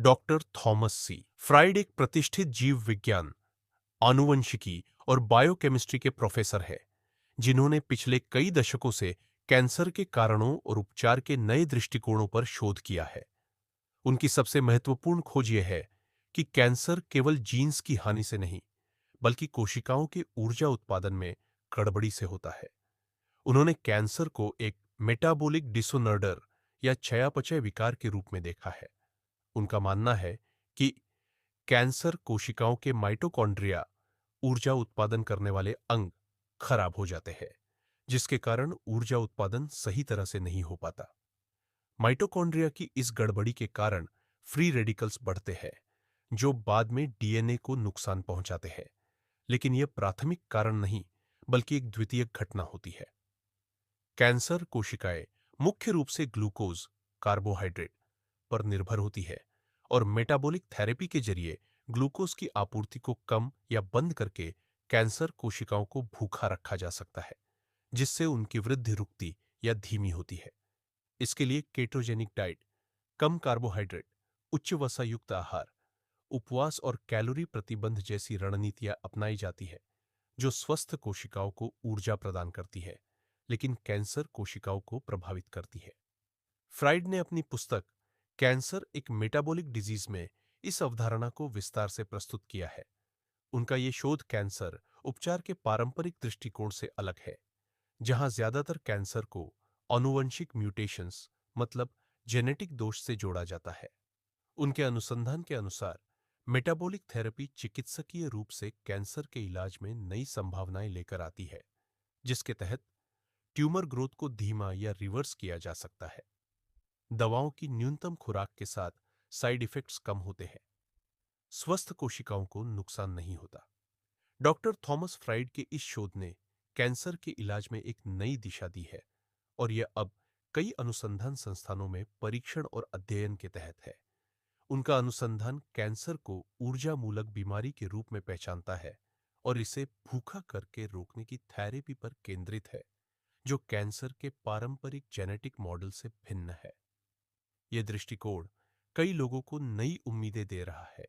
Doctor Thomas सी fried एक प्रतिष्ठित जीव विज्ञान, आनुवंशिकी और बायोकेमिस्ट्री के प्रोफेसर हैं, जिन्होंने पिछले कई दशकों से कैंसर के कारणों और उपचार के नए दृष्टिकोणों पर शोध किया है। उनकी सबसे महत्वपूर्ण खोज यह है कि कैंसर केवल जीन्स की हानि से नहीं, बल्कि कोशिकाओं के ऊर्जा उत्पादन में गड़बड़ी से होता है। उन्होंने कैंसर को एक मेटाबॉलिक डिसऑर्डर या चयापचय विकार के रूप में देखा है। उनका मानना है कि कैंसर कोशिकाओं के माइटोकॉन्ड्रिया, ऊर्जा उत्पादन करने वाले अंग, खराब हो जाते हैं, जिसके कारण ऊर्जा उत्पादन सही तरह से नहीं हो पाता। माइटोकॉन्ड्रिया की इस गड़बड़ी के कारण फ्री रेडिकल्स बढ़ते हैं, जो बाद में डीएनए को नुकसान पहुंचाते हैं। लेकिन यह प्राथमिक कारण नहीं, बल्कि एक द्वितीयक घटना होती है। कैंसर कोशिकाएं मुख्य रूप से ग्लूकोज, कार्बोहाइड्रेट पर निर्भर होती है, और मेटाबॉलिक थेरेपी के जरिए ग्लूकोज की आपूर्ति को कम या बंद करके कैंसर कोशिकाओं को भूखा रखा जा सकता है, जिससे उनकी वृद्धि रुकती या धीमी होती है। इसके लिए केटोजेनिक डाइट, कम कार्बोहाइड्रेट, उच्च वसा युक्त आहार, उपवास और कैलोरी प्रतिबंध जैसी रणनीतियां अपनाई जाती है, जो स्वस्थ कोशिकाओं को ऊर्जा प्रदान करती है, लेकिन कैंसर कोशिकाओं को प्रभावित करती है। फ्राइड ने अपनी पुस्तक कैंसर एक मेटाबॉलिक डिजीज में इस अवधारणा को विस्तार से प्रस्तुत किया है। उनका ये शोध कैंसर उपचार के पारंपरिक दृष्टिकोण से अलग है, जहां ज्यादातर कैंसर को आनुवंशिक म्यूटेशंस, मतलब जेनेटिक दोष से जोड़ा जाता है। उनके अनुसंधान के अनुसार मेटाबॉलिक थेरेपी चिकित्सकीय रूप से कैंसर के इलाज में नई संभावनाएं लेकर आती है, जिसके तहत ट्यूमर ग्रोथ को धीमा या रिवर्स किया जा सकता है। दवाओं की न्यूनतम खुराक के साथ साइड इफेक्ट्स कम होते हैं, स्वस्थ कोशिकाओं को नुकसान नहीं होता। डॉक्टर थॉमस फ्राइड के इस शोध ने कैंसर के इलाज में एक नई दिशा दी है, और यह अब कई अनुसंधान संस्थानों में परीक्षण और अध्ययन के तहत है। उनका अनुसंधान कैंसर को ऊर्जा मूलक बीमारी के रूप में पहचानता है और इसे भूखा करके रोकने की थेरेपी पर केंद्रित है, जो कैंसर के पारंपरिक जेनेटिक मॉडल से भिन्न है। यह दृष्टिकोण कई लोगों को नई उम्मीदें दे रहा है,